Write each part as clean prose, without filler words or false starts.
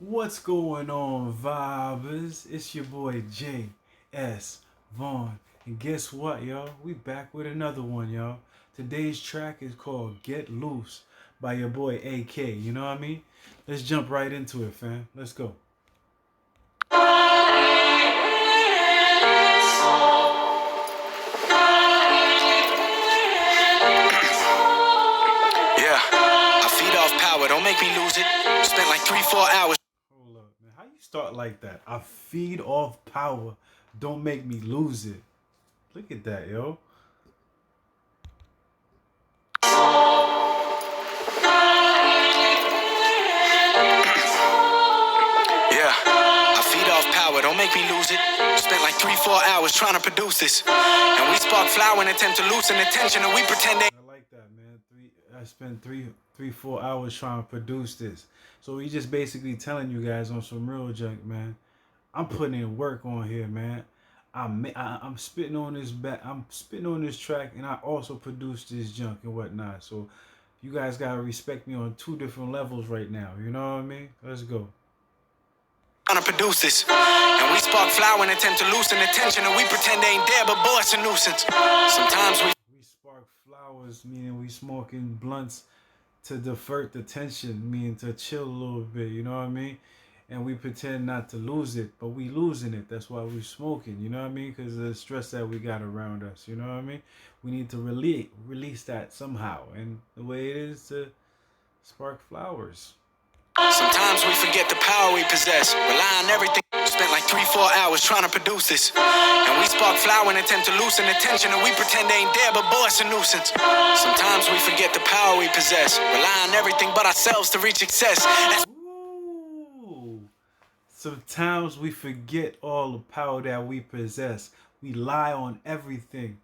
What's going on, vibers? It's your boy J.S. Vaughn. And guess what, y'all? We back with another one, y'all. Today's track is called Get Loose by your boy AK. You know what I mean? Let's jump right into it, fam. Let's go. Yeah, I feed off power, don't make me lose it. Spent like 3-4 hours. Hold up, man. How you start like that? I feed off power. Don't make me lose it. Look at that, yo. Yeah, I feed off power, don't make me lose it. Spent like 3-4 hours trying to produce this. And we spark flower and attempt to loosen the tension, and we pretend they. I like that, man. I spent 4 hours trying to produce this. So he just basically telling you guys on some real junk, man. I'm putting in work on here, man. I'm spitting on this back. I'm spitting on this track, and I also produce this junk and whatnot. So you guys gotta respect me on two different levels right now. You know what I mean? Let's go. Trying to produce this. And we spark flower and attempt to loosen the tension, and we pretend they ain't there, but boy, it's a nuisance. Sometimes We spark flowers, meaning we smoking blunts to divert the tension, meaning to chill a little bit. You know what I mean? And we pretend not to lose it, but we losing it. That's why we smoking. You know what I mean? Because of the stress that we got around us. You know what I mean? We need to release that somehow, and the way it is to spark flowers. Sometimes we forget the power we possess. Rely on everything. Spent like 3-4 hours trying to produce this. And we spark flower and attempt to loosen the tension, and we pretend they ain't there, but boy, it's a nuisance. Sometimes we forget the power we possess. Rely on everything but ourselves to reach success. That's Ooh. Sometimes we forget all the power that we possess. We lie on everything.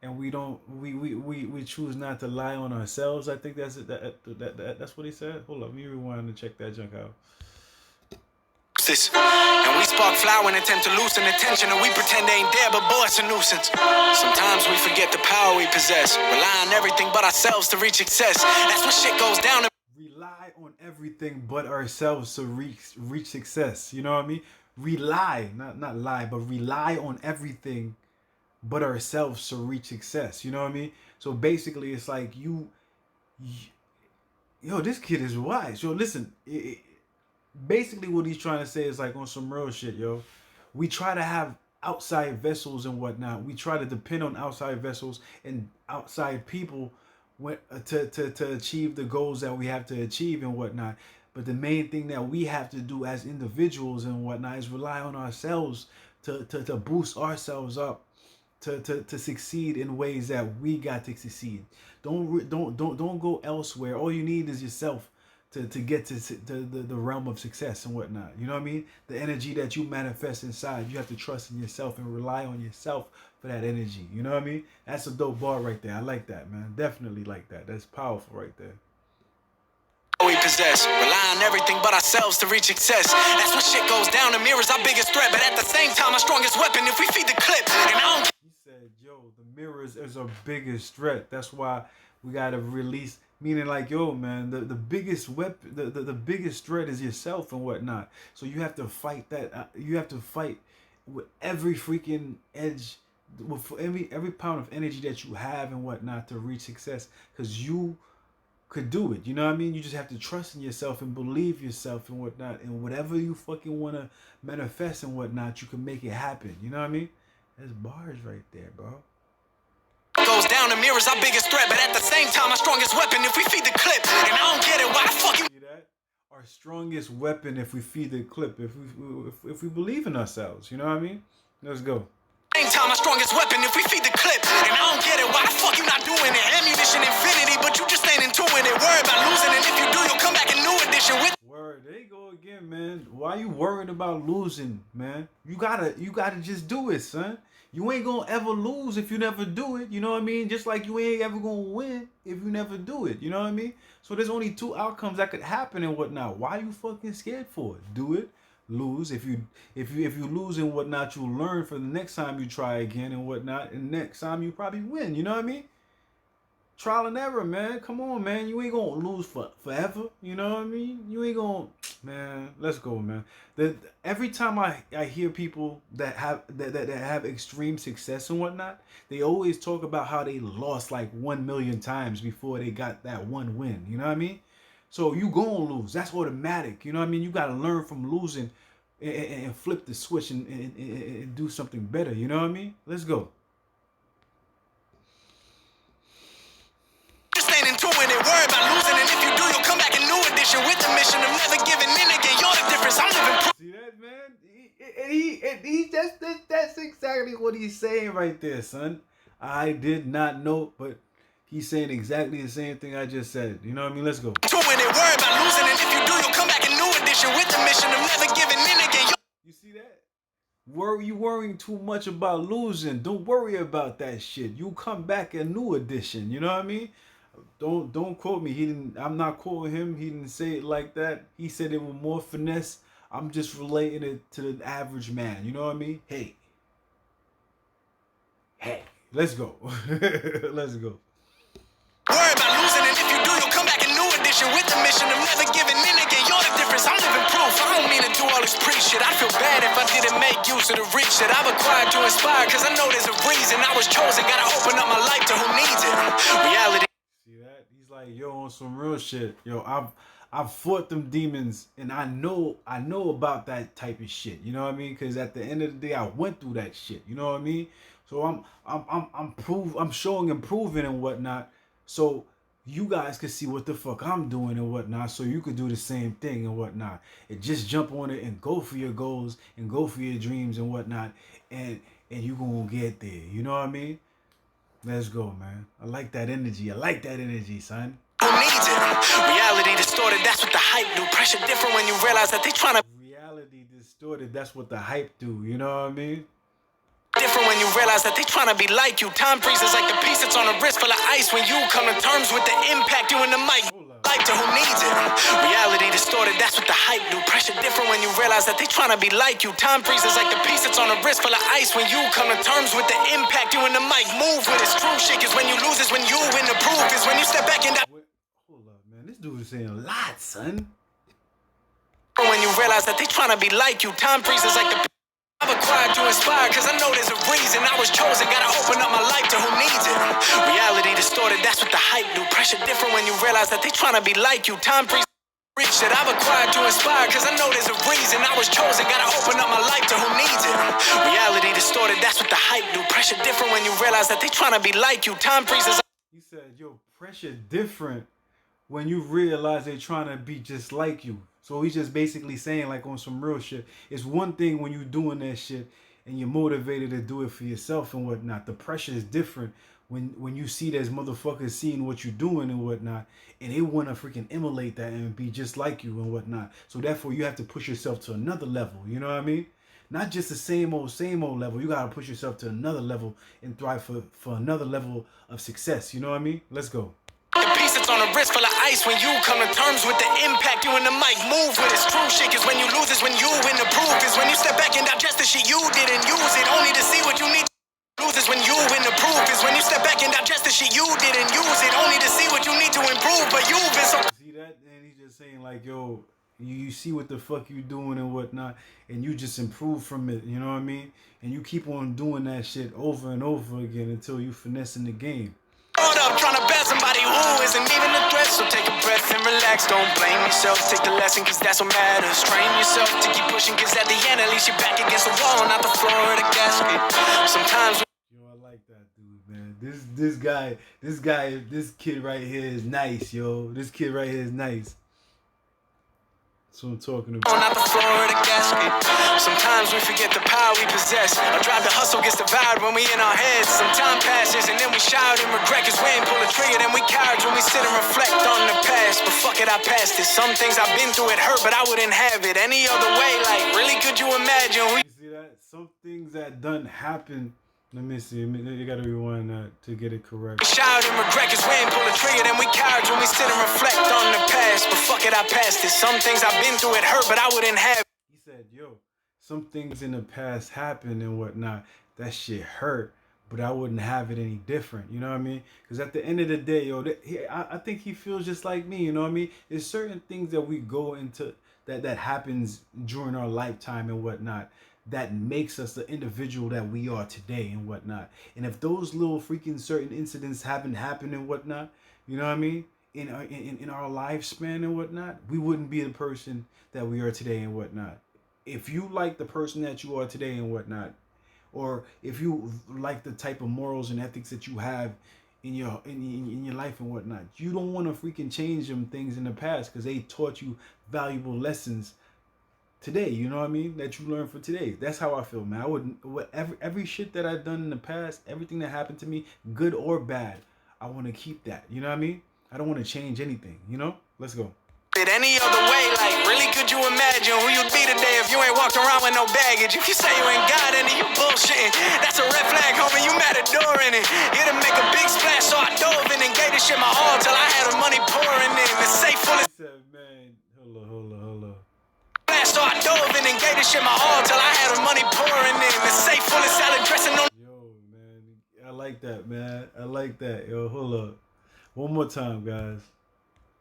And we don't we choose not to lie on ourselves. I think that's it. That's what he said. Hold up, let me rewind and check that junk out. this. And we spark flower and attempt to loosen the tension, and we pretend they ain't there, but boy, it's a nuisance. Sometimes we forget the power we possess. Rely on everything but ourselves to reach success. That's when shit goes down. Rely on everything but ourselves to reach success. You know what I mean? Rely, not lie, but rely on everything but ourselves to reach success. You know what I mean? So basically, it's like yo, this kid is wise. Yo, listen. Basically, what he's trying to say is like on some real shit, yo. We try to have outside vessels and whatnot. We try to depend on outside vessels and outside people to achieve the goals that we have to achieve and whatnot. But the main thing that we have to do as individuals and whatnot is rely on ourselves to boost ourselves up to succeed in ways that we got to succeed. Don't go elsewhere. All you need is yourself to get to the realm of success and whatnot. You know what I mean? The energy that you manifest inside, you have to trust in yourself and rely on yourself for that energy. You know what I mean? That's a dope bar right there. I like that, man. Definitely like that. That's powerful right there. We possess. Rely on everything but ourselves to reach success. That's when shit goes down. The mirror's our biggest threat, but at the same time, our strongest weapon if we feed the clip. And I don't. He said, yo, the mirrors is our biggest threat. That's why we gotta release. Meaning like, yo, man, the biggest weapon, the biggest threat is yourself and whatnot. So you have to fight that. You have to fight with every freaking edge, with every pound of energy that you have and whatnot to reach success. Because you could do it. You know what I mean? You just have to trust in yourself and believe yourself and whatnot. And whatever you fucking want to manifest and whatnot, you can make it happen. You know what I mean? There's bars right there, bro. Goes down, the mirror's our biggest threat, but at the same time, our strongest weapon if we feed the clip. And I don't get it, why the fuck you. See that? Our strongest weapon if we feed the clip, if we believe in ourselves. You know what I mean? Let's go. Same time, our strongest weapon if we feed the clip. And I don't get it, why the fuck you not doing it? Ammunition infinity, but you just ain't into it. Worry about losing, and if you do, you'll come back in new edition with. Word, there you go again, man. Why you worried about losing, man? You gotta just do it, son. You ain't gonna ever lose if you never do it. You know what I mean? Just like you ain't ever gonna win if you never do it. You know what I mean? So there's only two outcomes that could happen and whatnot. Why you fucking scared for it? Do it. Lose. If you lose and whatnot, you'll learn for the next time you try again and whatnot. And next time you probably win. You know what I mean? trial and error, man. Come on, man. You ain't gonna lose forever. You know what I mean? You ain't gonna, man. Let's go, man. Every time I hear people that have extreme success and whatnot, they always talk about how they lost like 1 million times before they got that one win. You know what I mean? So you gonna lose. That's automatic. You know what I mean? You gotta learn from losing and flip the switch and do something better. You know what I mean? Let's go. Just ain't into it and worry about losing. And if you do, you'll come back a new edition with the mission of never giving in again. You're the difference. I'm living proof. See that, man? That's exactly what he's saying right there, son. I did not know, but he's saying exactly the same thing I just said. You know what I mean? Let's go. To it and worry about losing. And if you do, you'll come back a new edition with the mission of never giving in again. You see that? You worrying too much about losing. Don't worry about that shit. You come back a new edition. You know what I mean? Don't quote me. He didn't. I'm not quoting him. He didn't say it like that. He said it with more finesse. I'm just relating it to the average man. You know what I mean? Hey, let's go. Let's go. Worry about losing, and if you do, you'll come back a new edition with the mission of never giving in again. You're the difference. I'm living proof. I don't mean to do all this preach shit. I'd feel bad if I didn't make use of the reach that I've acquired to inspire. Cause I know there's a reason I was chosen. Gotta open up my life to who needs it. Reality. See that? He's like, yo, on some real shit. Yo, I've fought them demons, and I know about that type of shit. You know what I mean? Because at the end of the day, I went through that shit. You know what I mean? So I'm showing improving and whatnot. So you guys can see what the fuck I'm doing and whatnot. So you could do the same thing and whatnot. And just jump on it and go for your goals and go for your dreams and whatnot. And you gonna get there. You know what I mean? Let's go, man. I like that energy. I like that energy, son. Who needs it? Reality distorted, that's what the hype do. Pressure different when you realize that they tryna. Reality distorted, that's what the hype do. You know what I mean? Different when you realize that they tryna be like you. Time freezes like the piece that's on a wrist full of ice. When you come to terms with the impact, you in the mic. Life to who needs it. Reality distorted, that's what the hype do. Pressure different when you realize that they tryna be like you. Time freezes like the piece that's on a wrist full of ice. When you come to terms with the impact, you in the mic. Move with it. True shit is when you lose, is when you win. The proof is when you step back and. Hold up, man. This dude is saying a lot, son. When you realize that they tryna be like you. Time freezes like the. I've acquired to inspire, cause I know there's a reason I was chosen. Gotta open up my life to who needs it. Reality distorted, that's what the hype do. Pressure different when you realize that they tryna be like you. Time freezes reach that I've acquired to inspire, cause I know there's a reason I was chosen. Gotta open up my life to who needs it. Reality distorted, that's what the hype do. Pressure different when you realize that they tryna be like you. Time freezes. He said, yo, pressure different when you realize they're trying to be just like you. So he's just basically saying, like, on some real shit. It's one thing when you're doing that shit and you're motivated to do it for yourself and whatnot. The pressure is different when you see there's motherfuckers seeing what you're doing and whatnot, and they want to freaking emulate that and be just like you and whatnot. So therefore, you have to push yourself to another level. You know what I mean? Not just the same old level. You got to push yourself to another level and thrive for another level of success. You know what I mean? Let's go. The piece that's on a wrist full of ice. When you come to terms with the impact, you in the mic. Move with it. True shit is when you lose, is when you win. The proof is when you step back and digest the shit you didn't use it. Only to see what you need to lose is when you win. The proof is when you step back and digest the shit you didn't use it. Only to see what you need to improve, but you've been so. See that? And he's just saying, like, yo, you see what the fuck you doing and whatnot, and you just improve from it. You know what I mean? And you keep on doing that shit over and over again until you finessing the game. Hold up, trying to bet somebody who isn't even a threat. So take a breath and relax. Don't blame yourself. Take the lesson, cause that's what matters. Train yourself to keep pushing, cause at the end, at least you're back against the wall, not the floor of the casket. Sometimes. Yo, I like that dude, man. This kid right here is nice, yo. This kid right here is nice. That's what I'm talking about. Not the floor of the gasket. Sometimes we forget the power we possess. Our drive to hustle gets devoured when we in our heads. Some time passes and then we shout and regret, cause we ain't pull the trigger, then we cowards when we sit and reflect on the past. But fuck it, I passed it. Some things I've been through, it hurt, but I wouldn't have it any other way. Like, really, could you imagine? You see that? Some things that done happen. Let me see. You gotta rewind that to get it correct. Shout and regret, cause we ain't pull the trigger, then we cowards when we sit and reflect on the past. But fuck it, I passed it. Some things I've been through, it hurt, but I wouldn't have it. He said, yo, some things in the past happened and whatnot. That shit hurt, but I wouldn't have it any different. You know what I mean? Because at the end of the day, yo, I think he feels just like me. You know what I mean? There's certain things that we go into that happens during our lifetime and whatnot that makes us the individual that we are today and whatnot. And if those little freaking certain incidents haven't happened and whatnot, you know what I mean? In our lifespan and whatnot, we wouldn't be the person that we are today and whatnot. If you like the person that you are today and whatnot, or if you like the type of morals and ethics that you have in your life and whatnot, you don't want to freaking change them things in the past because they taught you valuable lessons today. You know what I mean? That you learn for today. That's how I feel, man. I wouldn't every shit that I've done in the past, everything that happened to me, good or bad, I want to keep that. You know what I mean? I don't want to change anything. You know? Let's go. Any other way, like, really, could you imagine who you'd be today if you ain't walked around with no baggage? If you say you ain't got any, you bullshitting. That's a red flag, homie, you matadoring it. Here to make a big splash, so I dove in and gave this shit my all till I had the money pouring in. The safe full of He said, man, hold up. splash, so I dove in and gave this shit my all till I had the money pouring in. The safe full of salad dressing on. Yo, man, I like that, man. I like that. Yo, hold up. One more time, guys.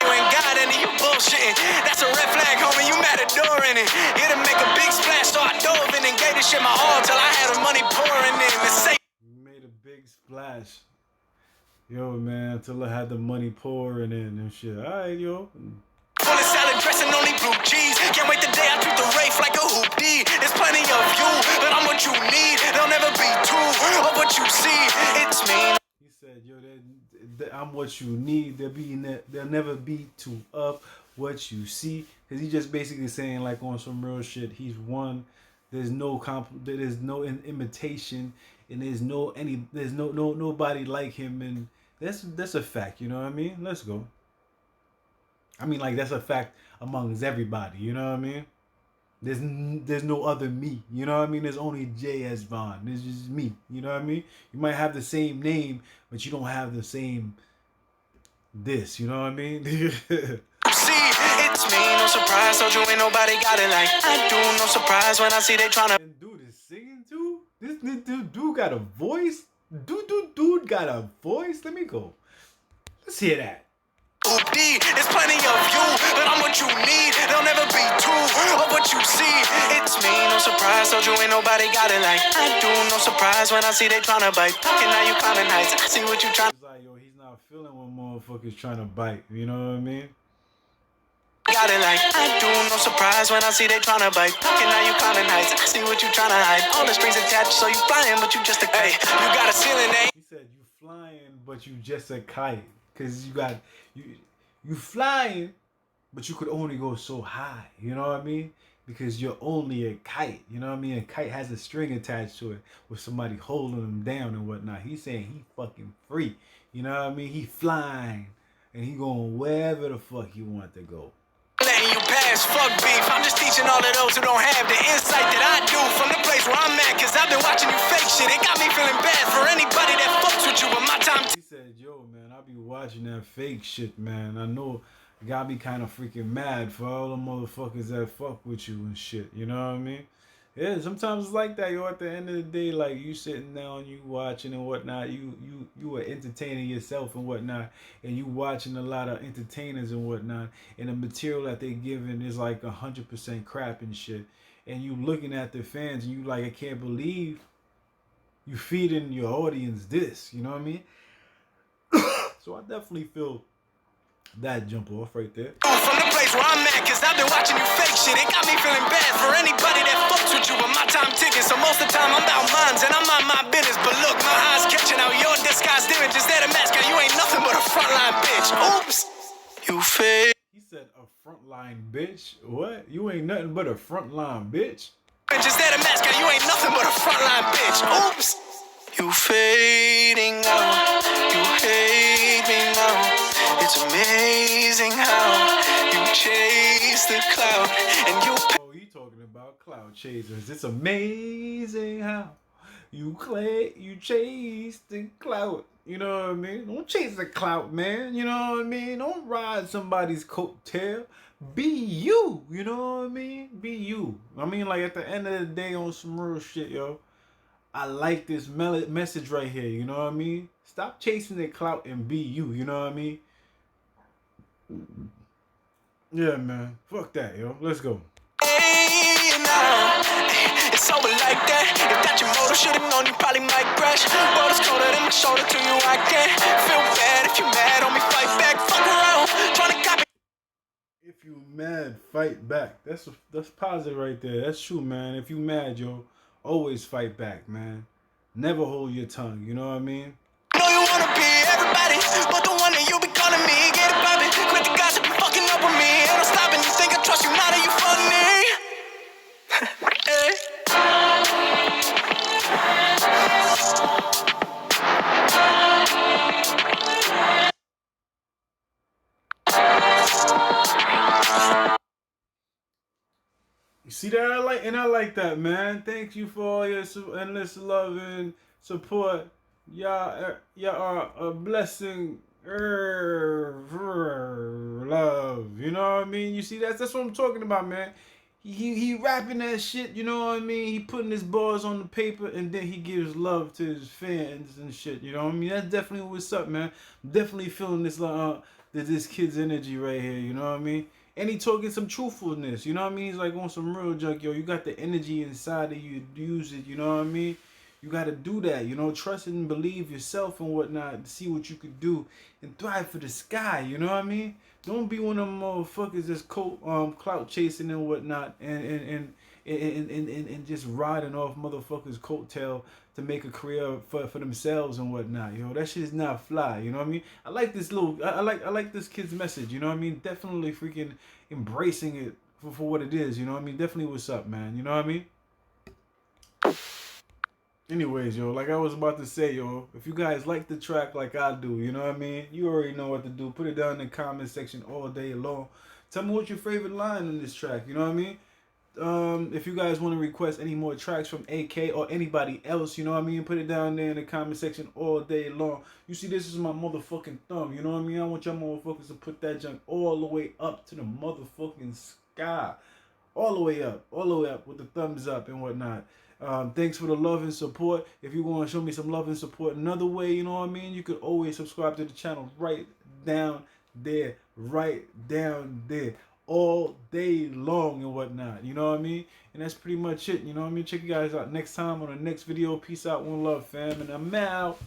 You ain't got any, you bullshitting. That's a red flag, homie, you matadoring it. Here to make a big splash, so I dove in and gave this shit my all till I had the money pouring in. The safe Made a big splash. Yo, man, till I had the money pouring in and shit. All right, yo. full of salad dressing, only blue cheese. Can't wait the day I treat the Wraith like a hoopty. There's plenty of you, but I'm what you need. There'll never be two of what you see. It's me. He said, yo, I'm what you need. There'll never be two of what you see. Because he's just basically saying, like, on some real shit, he's one. There's no imitation, and there's nobody like him, and that's a fact. You know what I mean? Let's go. I mean, like, that's a fact amongst everybody. You know what I mean? There's no other me. You know what I mean? There's only J.S. Bond. There's just me. You know what I mean? You might have the same name, but you don't have the same this. You know what I mean? See, it's me, no surprise. Told you ain't nobody got it like I do. No surprise when I see they tryna. And dude is singing too? This dude got a voice? Dude got a voice? Let me go. Let's hear that. Oopty, there's plenty of you, but I'm what you need. There'll never be two of what you see. It's me, no surprise. Told you ain't nobody got it like I do. No surprise when I see they tryna bite. Talking now you climbing heights. I see what you tryna. It's like, yo, he's not feeling when motherfuckers trying to bite. You know what I mean? Got it like I do. No surprise when I see they tryna bite. Talking now you climbing heights. I see what you tryna hide. All the strings attached, so you flying, but you just a kite. You got a ceiling, eh? He said you flying, but you just a kite. Cause you flying, but you could only go so high. You know what I mean? Because you're only a kite. You know what I mean? A kite has a string attached to it with somebody holding him down and whatnot. He's saying he fucking free. You know what I mean? He flying and he going wherever the fuck he want to go. Letting you pass, fuck beef. I'm just teaching all of those who don't have the insight that I do from the place where I'm at. Cause I've been watching you fake shit. It got me feeling bad for anybody that fucks with you. But my time. He said, yo, man, I be watching that fake shit, man. I know it got me kind of freaking mad for all the motherfuckers that fuck with you and shit. You know what I mean? Yeah, sometimes it's like that, yo. At the end of the day, like, you sitting down, you watching and whatnot, you are entertaining yourself and whatnot, and you watching a lot of entertainers and whatnot, and the material that they giving is like 100% crap and shit, and you looking at the fans and you like, I can't believe you feeding your audience this, you know what I mean? So I definitely feel that jump off right there. From the place where I'm at, cause I've been watching you fake shit. It got me feeling bad for anybody that fucks with you. But my time ticking, so most of the time I'm about mines and I'm on my business. But look, my eyes catching out your disguised image. Instead of mask, you ain't nothing but a frontline bitch. Oops, you fake. He said a frontline bitch? What? You ain't nothing but a frontline bitch? Instead of mask, you ain't nothing but a frontline bitch. Oops, you fading out. You hate me now. It's amazing how you chase the cloud and you. Oh, he talking about cloud chasers. It's amazing how you chase the cloud. You know what I mean? Don't chase the clout, man. You know what I mean? Don't ride somebody's coattail. Be you. You know what I mean? Be you. I mean, like, at the end of the day, on some real shit, yo, I like this message right here. You know what I mean? Stop chasing the clout and be you. You know what I mean? Yeah, man. Fuck that, yo. Let's go. Hey, nah, it's over like that. If that your motive, should've known you probably might crash. World is colder than my shoulder to you, I can't feel bad if you mad on me, fight back. Fuck around, tryna copy. If you mad, fight back. That's positive right there. That's true, man. If you mad, yo, always fight back, man. Never hold your tongue. You know what I mean? I know you wanna be everybody, but the one that you be calling me, get it poppin'. Quit the gossip, you fucking up with me. Ain't no stopping. You think I trust you? Now that you funny. Hey. You see that? I like that, man. Thank you for all your endless love and support. Y'all are a blessing. Love. You know what I mean? You see that's what I'm talking about, man. He rapping that shit, you know what I mean? He putting his bars on the paper and then he gives love to his fans and shit, you know what I mean? That's definitely what's up, man. I'm definitely feeling this kid's energy right here, you know what I mean? And he talking some truthfulness, you know what I mean? He's like on some real junk, yo. You got the energy inside of you, use it, you know what I mean? You got to do that, you know, trust and believe yourself and whatnot, see what you could do and thrive for the sky, you know what I mean? Don't be one of them motherfuckers that's clout chasing and whatnot and just riding off motherfuckers' coattail to make a career for themselves and whatnot. You know, that shit is not fly, you know what I mean? I like this I like this kid's message, you know what I mean? Definitely freaking embracing it for what it is, you know what I mean? Definitely what's up, man, you know what I mean? Anyways, yo, like I was about to say, yo, if you guys like the track like I do, you know what I mean? You already know what to do. Put it down in the comment section all day long. Tell me what's your favorite line in this track, you know what I mean? If you guys want to request any more tracks from AK or anybody else, you know what I mean? Put it down there in the comment section all day long. You see, this is my motherfucking thumb, you know what I mean? I want y'all motherfuckers to put that junk all the way up to the motherfucking sky. All the way up with the thumbs up and whatnot. Thanks for the love and support. If you want to show me some love and support another way, you know what I mean? You could always subscribe to the channel right down there, all day long and whatnot. You know what I mean? And that's pretty much it. You know what I mean? Check you guys out next time on the next video. Peace out, one love, fam, and I'm out.